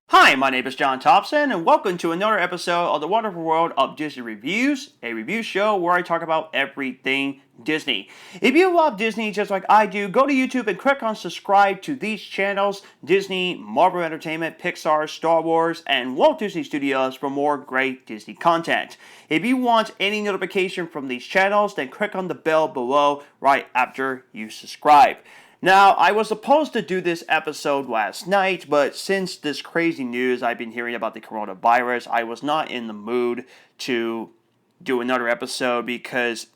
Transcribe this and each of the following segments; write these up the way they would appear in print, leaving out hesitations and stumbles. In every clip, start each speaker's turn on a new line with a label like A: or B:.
A: Hi, my name is John Thompson, and welcome to another episode of the Wonderful World of Disney Reviews, a review show where I talk about everything Disney. If you love Disney just like I do, go to YouTube and click on subscribe to these channels: Disney, Marvel Entertainment, Pixar, Star Wars, and Walt Disney Studios for more great Disney content. If you want any notification from these channels, then click on the bell below right after you subscribe. Now, I was supposed to do this episode last night, but since this crazy news I've been hearing about the coronavirus, I was not in the mood to do another episode because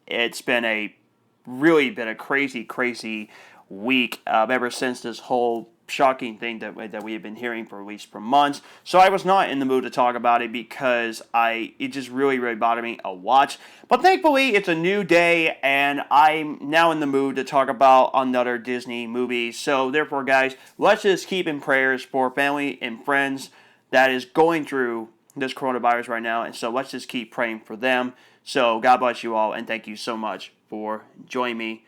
A: it's been a crazy week ever since this whole shocking thing that we have been hearing for at least for months. So I was not in the mood to talk about it because it just really bothered me a lot. But thankfully, it's a new day, and I'm now in the mood to talk about another Disney movie. So therefore, guys, let's just keep in prayers for family and friends that is going through this coronavirus right now. And so let's just keep praying for them. So God bless you all, and thank you so much for joining me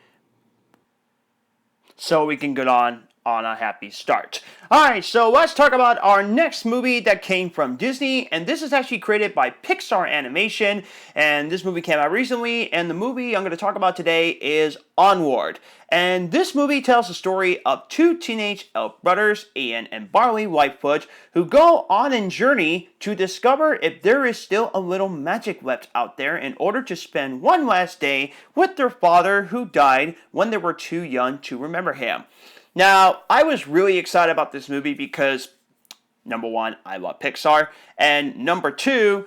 A: so we can get on a happy start. Alright, so let's talk about our next movie that came from Disney, and this is actually created by Pixar Animation, and this movie came out recently, and the movie I'm going to talk about today is Onward. And this movie tells the story of two teenage elf brothers, Ian and Barley Whitefoot, who go on a journey to discover if there is still a little magic left out there in order to spend one last day with their father who died when they were too young to remember him. Now, I was really excited about this movie because, number one, I love Pixar, and number two,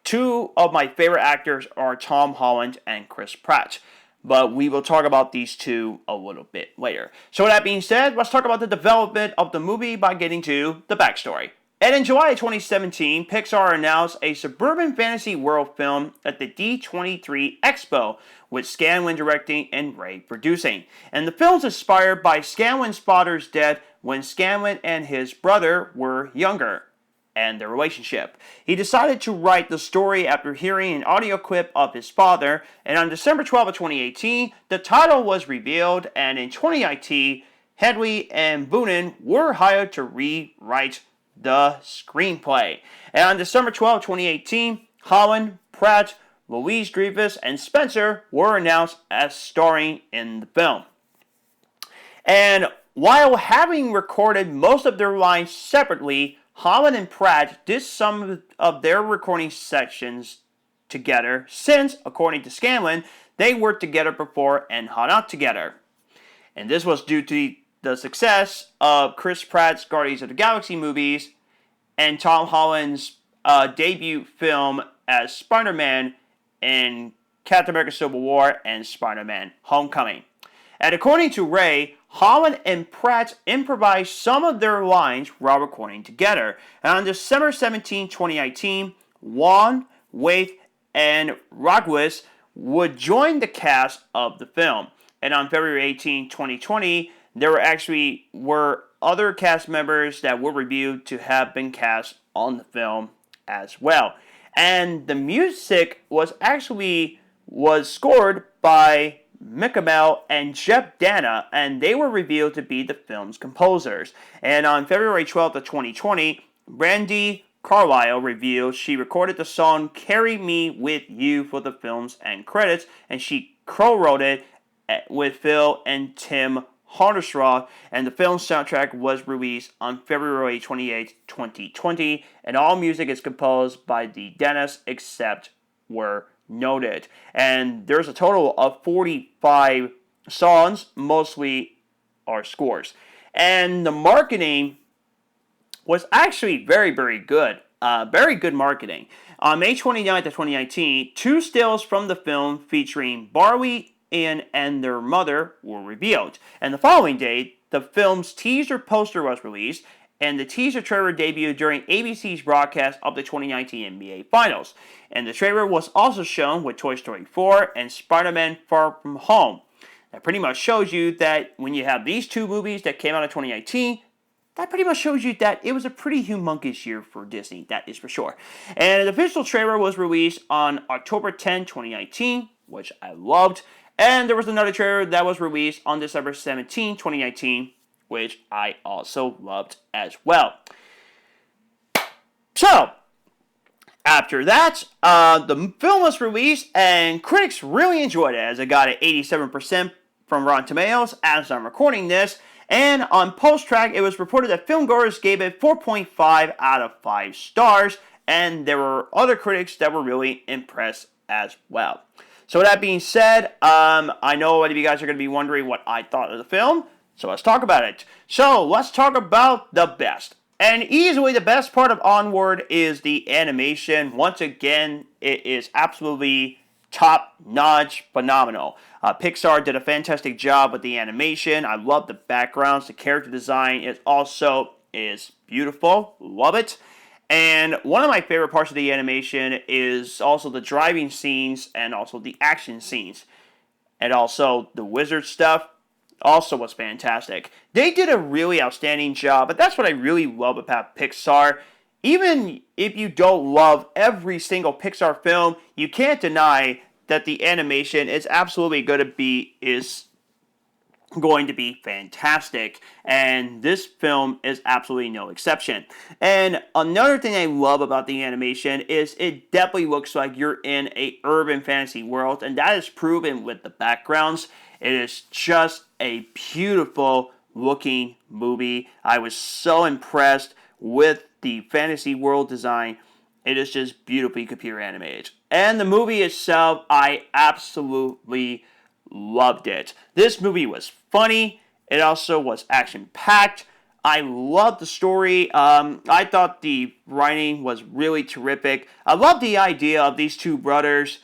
A: two of my favorite actors are Tom Holland and Chris Pratt. But we will talk about these two a little bit later. So with that being said, let's talk about the development of the movie by getting to the backstory. And in July of 2017, Pixar announced a suburban fantasy world film at the D23 Expo, with Scanlon directing and Ray producing. And the film's inspired by Scanlon's father's death when Scanlon and his brother were younger, and their relationship. He decided to write the story after hearing an audio clip of his father, and on December 12 of 2018, the title was revealed, and in 2019, Hedley and Boonen were hired to rewrite the screenplay. And on December 12, 2018, Holland, Pratt, Louise Dreyfus, and Spencer were announced as starring in the film. And while having recorded most of their lines separately, Holland and Pratt did some of their recording sections together since, according to Scanlon, they worked together before and hung out together. And this was due to the success of Chris Pratt's Guardians of the Galaxy movies and Tom Holland's debut film as Spider-Man in Captain America Civil War and Spider-Man Homecoming. And according to Ray, Holland and Pratt improvised some of their lines while recording together. And on December 17, 2019, Wan, Waith, and Rogwis would join the cast of the film. And on February 18, 2020, there were other cast members that were reviewed to have been cast on the film as well. And the music was scored by Mickamel and Jeff Dana, and they were revealed to be the film's composers. And on February 12th of 2020, Brandy Carlisle revealed she recorded the song Carry Me With You for the film's end credits, and she co-wrote it with Phil and Tim Hardesroth, and the film's soundtrack was released on February 28, 2020, and all music is composed by the Dennis except where noted. And there's a total of 45 songs, mostly are scores. And the marketing was actually very good. Very good marketing. On May 29th of 2019, two stills from the film featuring Barley, Ian, and their mother were revealed. And the following day, the film's teaser poster was released, and the teaser trailer debuted during ABC's broadcast of the 2019 NBA Finals. And the trailer was also shown with Toy Story 4 and Spider-Man Far From Home. That pretty much shows you that when you have these two movies that came out in 2019, that pretty much shows you that it was a pretty humongous year for Disney, that is for sure. And the official trailer was released on October 10, 2019, which I loved. And there was another trailer that was released on December 17, 2019, which I also loved as well. So, after that, the film was released and critics really enjoyed it, as it got an 87% from Rotten Tomatoes as I'm recording this. And on post-track, it was reported that filmgoers gave it 4.5 out of 5 stars, and there were other critics that were really impressed as well. So with that being said, I know a lot of you guys are going to be wondering what I thought of the film, so let's talk about it. So let's talk about the best. And easily the best part of Onward is the animation. Once again, it is absolutely top-notch, phenomenal. Pixar did a fantastic job with the animation. I love the backgrounds, the character design. It also is beautiful. Love it. And one of my favorite parts of the animation is also the driving scenes and also the action scenes. And also the wizard stuff also was fantastic. They did a really outstanding job, but that's what I really love about Pixar. Even if you don't love every single Pixar film, you can't deny that the animation is absolutely going to be fantastic, and this film is absolutely no exception. And another thing I love about the animation is it definitely looks like you're in a urban fantasy world, and that is proven with the backgrounds. It is just a beautiful looking movie. I was so impressed with the fantasy world design. It is just beautifully computer animated. And the movie itself, I absolutely loved it. This movie was funny. It also was action-packed. I loved the story. I thought the writing was really terrific. I love the idea of these two brothers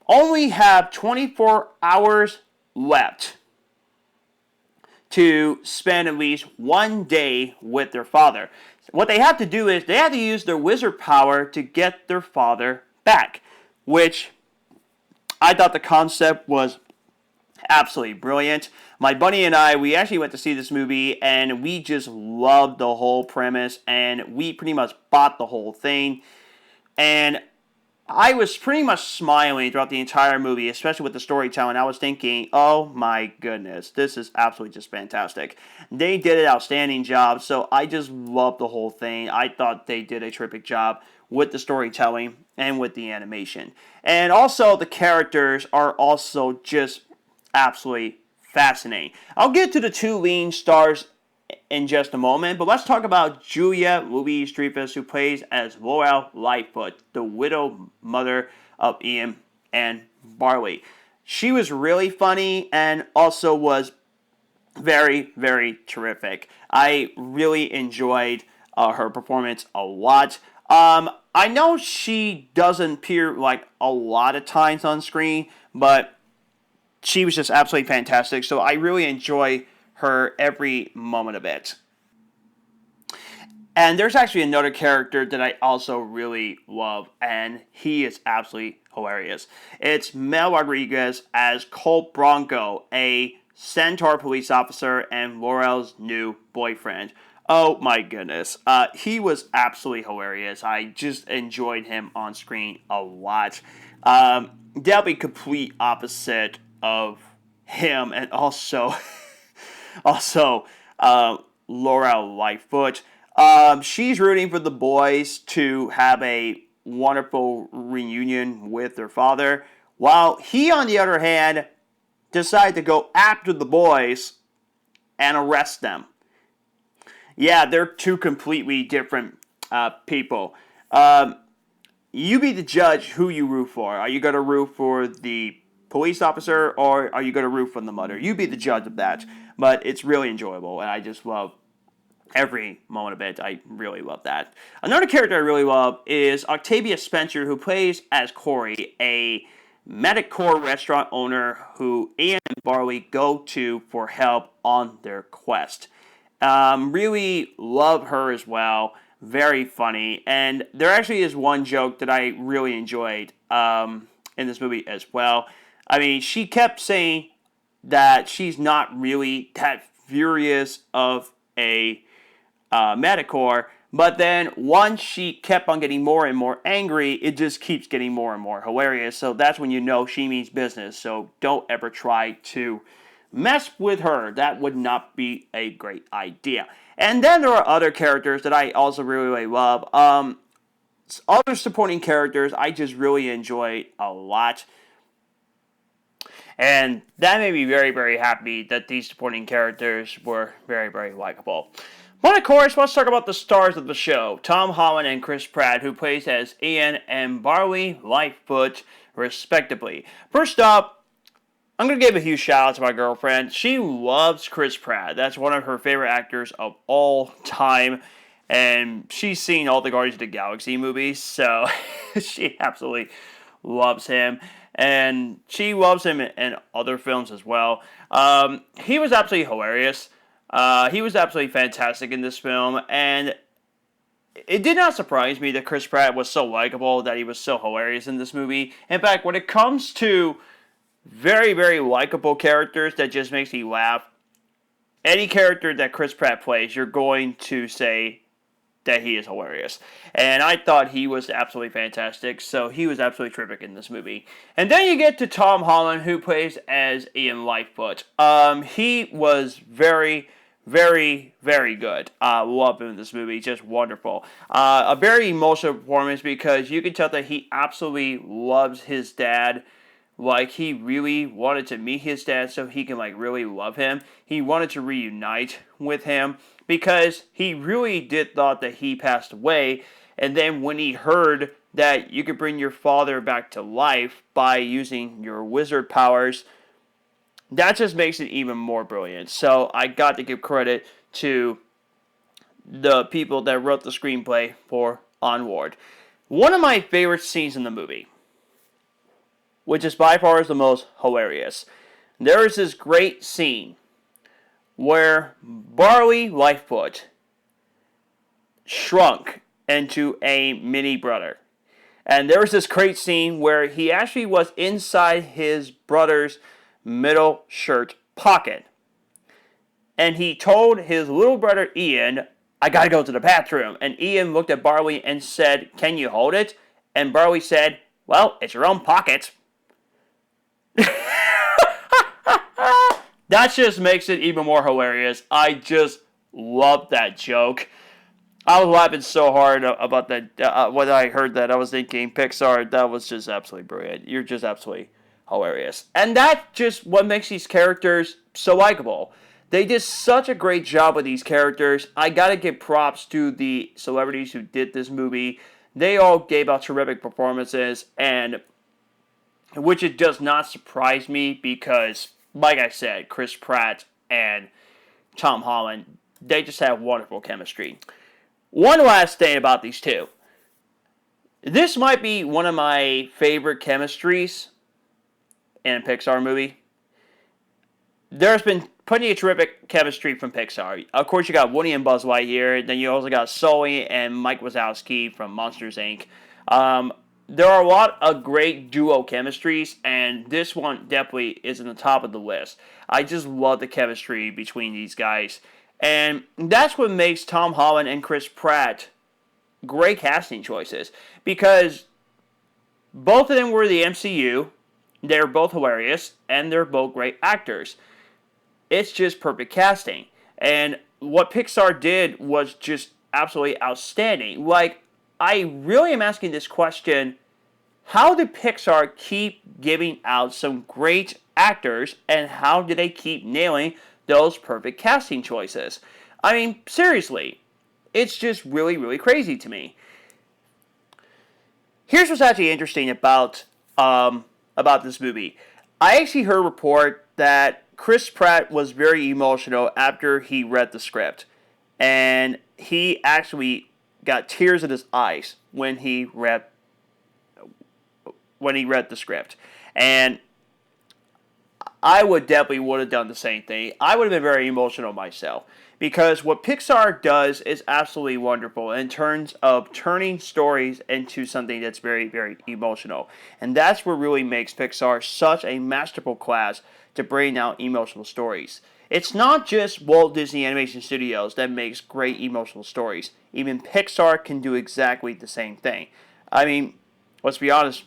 A: only have 24 hours left to spend at least one day with their father. What they have to do is they have to use their wizard power to get their father back, which I thought the concept was absolutely brilliant. My buddy and I, we actually went to see this movie, and we just loved the whole premise, and we pretty much bought the whole thing. And I was pretty much smiling throughout the entire movie, especially with the storytelling. I was thinking, oh my goodness, this is absolutely just fantastic. They did an outstanding job, so I just loved the whole thing. I thought they did a terrific job with the storytelling and with the animation. And also, the characters are also just absolutely fascinating. I'll get to the two lead stars in just a moment, but let's talk about Julia Louis-Dreyfus, who plays as Laurel Lightfoot, the widow mother of Ian and Barley. She was really funny and also was very, very terrific. I really enjoyed her performance a lot. I know she doesn't appear like a lot of times on screen, but she was just absolutely fantastic. So I really enjoy her every moment of it. And there's actually another character that I also really love, and he is absolutely hilarious. It's Mel Rodriguez as Colt Bronco, a Centaur police officer and Laurel's new boyfriend. Oh my goodness. He was absolutely hilarious. I just enjoyed him on screen a lot. Definitely complete opposite of him, and also Laurel Lightfoot. She's rooting for the boys to have a wonderful reunion with their father, while he, on the other hand, decided to go after the boys and arrest them. Yeah, they're two completely different people. You be the judge who you root for. Are you going to root for the police officer, or are you going to root for the mother? You be the judge of that. But it's really enjoyable, and I just love every moment of it. I really love that. Another character I really love is Octavia Spencer, who plays as Corey, a Medicore restaurant owner who Ian and Barley go to for help on their quest. Really love her as well. Very funny. And there actually is one joke that I really enjoyed in this movie as well. I mean, she kept saying that she's not really that furious of a Metacore, but then once she kept on getting more and more angry, it just keeps getting more and more hilarious. So that's when you know she means business. So don't ever try to mess with her. That would not be a great idea. And then there are other characters that I also really, really love. Other supporting characters I just really enjoy a lot. And that made me very, very happy that these supporting characters were very, very likable. But of course, let's talk about the stars of the show, Tom Holland and Chris Pratt, who plays as Ian and Barley Lightfoot, respectively. First up, I'm going to give a huge shout out to my girlfriend. She loves Chris Pratt. That's one of her favorite actors of all time. And she's seen all the Guardians of the Galaxy movies, so she absolutely loves him. And she loves him in other films as well. He was absolutely hilarious. He was absolutely fantastic in this film. And it did not surprise me that Chris Pratt was so likable, that he was so hilarious in this movie. In fact, when it comes to very, very likable characters that just makes me laugh, any character that Chris Pratt plays, you're going to say that he is hilarious. And I thought he was absolutely fantastic, so he was absolutely terrific in this movie. And then you get to Tom Holland, who plays as Ian Lightfoot. He was very, very, very good. Love him in this movie, just wonderful. A very emotional performance because you can tell that he absolutely loves his dad. Like, he really wanted to meet his dad so he can, like, really love him. He wanted to reunite with him because he really did thought that he passed away. And then when he heard that you could bring your father back to life by using your wizard powers, that just makes it even more brilliant. So I got to give credit to the people that wrote the screenplay for Onward. One of my favorite scenes in the movie, which is by far the most hilarious. There is this great scene where Barley Lightfoot shrunk into a mini brother. And there was this great scene where he actually was inside his brother's middle shirt pocket. And he told his little brother Ian, "I gotta go to the bathroom." And Ian looked at Barley and said, "Can you hold it?" And Barley said, "Well, it's your own pocket." That just makes it even more hilarious. I just love that joke. I was laughing so hard about that when I heard that. I was thinking, Pixar, that was just absolutely brilliant. You're just absolutely hilarious. And that's just what makes these characters so likable. They did such a great job with these characters. I gotta give props to the celebrities who did this movie. They all gave out terrific performances, and which it does not surprise me because, like I said, Chris Pratt and Tom Holland, they just have wonderful chemistry. One last thing about these two. This might be one of my favorite chemistries in a Pixar movie. There's been plenty of terrific chemistry from Pixar. Of course, you got Woody and Buzz Lightyear. Then you also got Sully and Mike Wazowski from Monsters, Inc. There are a lot of great duo chemistries, and this one definitely is in the top of the list. I just love the chemistry between these guys. And that's what makes Tom Holland and Chris Pratt great casting choices. Because both of them were the MCU, they're both hilarious, and they're both great actors. It's just perfect casting. And what Pixar did was just absolutely outstanding. Like, I really am asking this question: how did Pixar keep giving out some great actors, and how do they keep nailing those perfect casting choices? I mean, seriously, it's just really, really crazy to me. Here's what's actually interesting about this movie. I actually heard a report that Chris Pratt was very emotional after he read the script, and he actually got tears in his eyes when he read the script. And I would have done the same thing. I would have been very emotional myself because what Pixar does is absolutely wonderful in terms of turning stories into something that's very, very emotional. And that's what really makes Pixar such a masterful class to bring out emotional stories. It's not just Walt Disney Animation Studios that makes great emotional stories. Even Pixar can do exactly the same thing. I mean, let's be honest,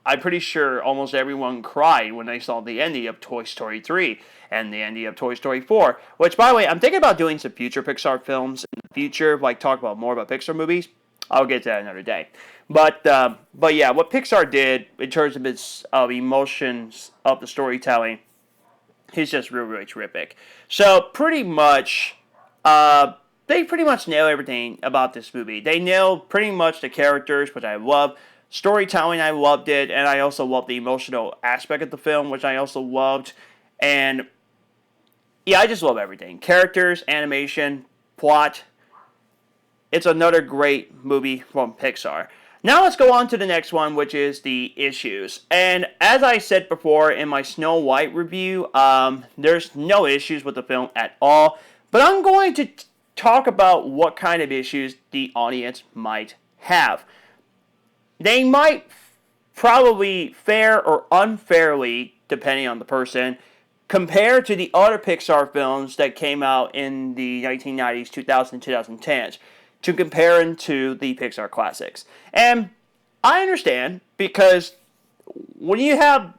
A: I'm pretty sure almost everyone cried when they saw the ending of Toy Story 3 and the ending of Toy Story 4. Which, by the way, I'm thinking about doing some future Pixar films in the future, like talk about more about Pixar movies. I'll get to that another day. But yeah, what Pixar did in terms of its emotions of the storytelling is just really, really terrific. So pretty much, they pretty much nail everything about this movie. They nail pretty much the characters, which I love. Storytelling, I loved it, and I also loved the emotional aspect of the film, which I also loved. And yeah, I just love everything. Characters, animation, plot. It's another great movie from Pixar. Now let's go on to the next one, which is the issues. And as I said before in my Snow White review, there's no issues with the film at all. But I'm going to talk about what kind of issues the audience might have. They might probably fair or unfairly, depending on the person, compare to the other Pixar films that came out in the 1990s, 2000, 2010s, to compare them to the Pixar classics. And I understand, because when you have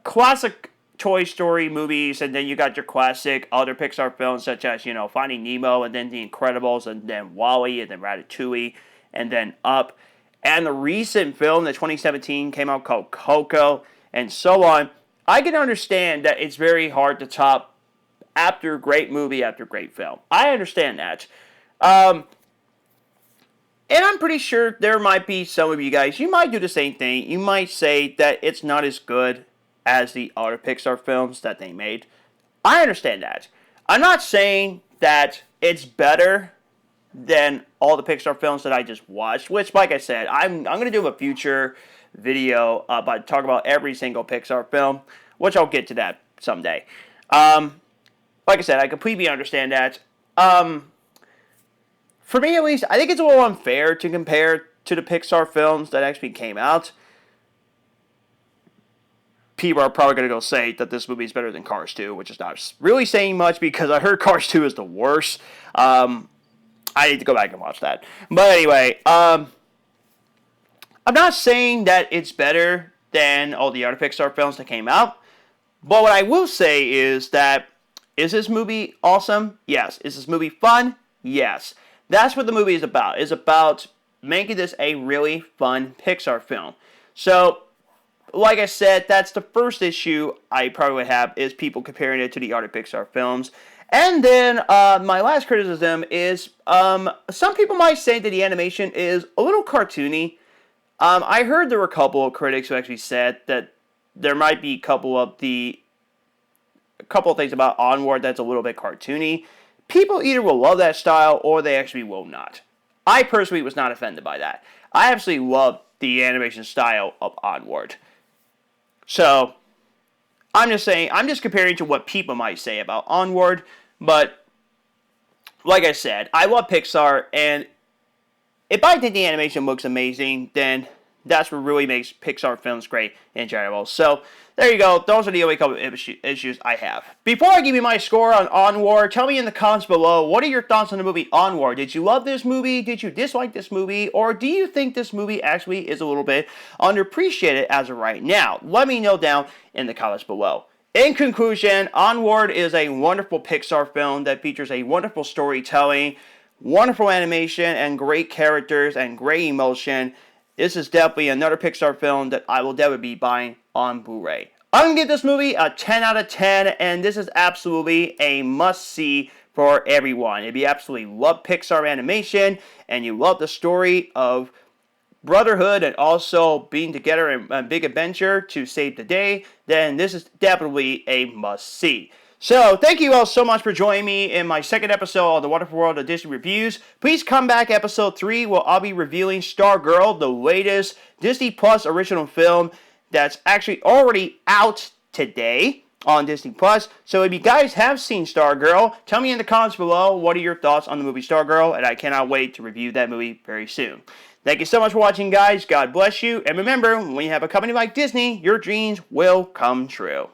A: classic Toy Story movies, and then you got your classic other Pixar films, such as, Finding Nemo, and then The Incredibles, and then WALL-E, and then Ratatouille, and then Up, and the recent film that 2017 came out called Coco, and so on, I can understand that it's very hard to top after great movie after great film. I understand that. And I'm pretty sure there might be some of you guys, you might do the same thing. You might say that it's not as good as the other Pixar films that they made. I understand that. I'm not saying that it's better than all the Pixar films that I just watched, which, like I said, I'm going to do a future video about talk about every single Pixar film, which I'll get to that someday. Like I said, I completely understand that. For me, at least, I think it's a little unfair to compare to the Pixar films that actually came out. People are probably going to go say that this movie is better than Cars 2, which is not really saying much, because I heard Cars 2 is the worst. I need to go back and watch that. But anyway, I'm not saying that it's better than all the other Pixar films that came out. But what I will say is that, is this movie awesome? Yes. Is this movie fun? Yes. That's what the movie is about. It's about making this a really fun Pixar film. So, like I said, that's the first issue I probably would have, is people comparing it to the other Pixar films. And then my last criticism is some people might say that the animation is a little cartoony. I heard there were a couple of critics who actually said that there might be a couple of things about Onward that's a little bit cartoony. People either will love that style or they actually will not. I personally was not offended by that. I absolutely love the animation style of Onward. So, I'm just comparing to what people might say about Onward, but like I said, I love Pixar, and if I think the animation looks amazing, then that's what really makes Pixar films great in general. So, there you go. Those are the only couple of issues I have. Before I give you my score on Onward, tell me in the comments below, what are your thoughts on the movie Onward? Did you love this movie? Did you dislike this movie? Or do you think this movie actually is a little bit underappreciated as of right now? Let me know down in the comments below. In conclusion, Onward is a wonderful Pixar film that features a wonderful storytelling, wonderful animation, and great characters and great emotion. This is definitely another Pixar film that I will definitely be buying on Blu-ray. I'm going to give this movie a 10 out of 10, and this is absolutely a must-see for everyone. If you absolutely love Pixar animation, and you love the story of brotherhood and also being together in a big adventure to save the day, then this is definitely a must-see. So, thank you all so much for joining me in my second episode of the Wonderful World of Disney Reviews. Please come back episode 3 where I'll be reviewing Stargirl, the latest Disney Plus original film that's actually already out today. on Disney Plus. So if you guys have seen Stargirl, tell me in the comments below what are your thoughts on the movie Stargirl, and I cannot wait to review that movie very soon. Thank you so much for watching, guys. God bless you. And remember, when you have a company like Disney, your dreams will come true.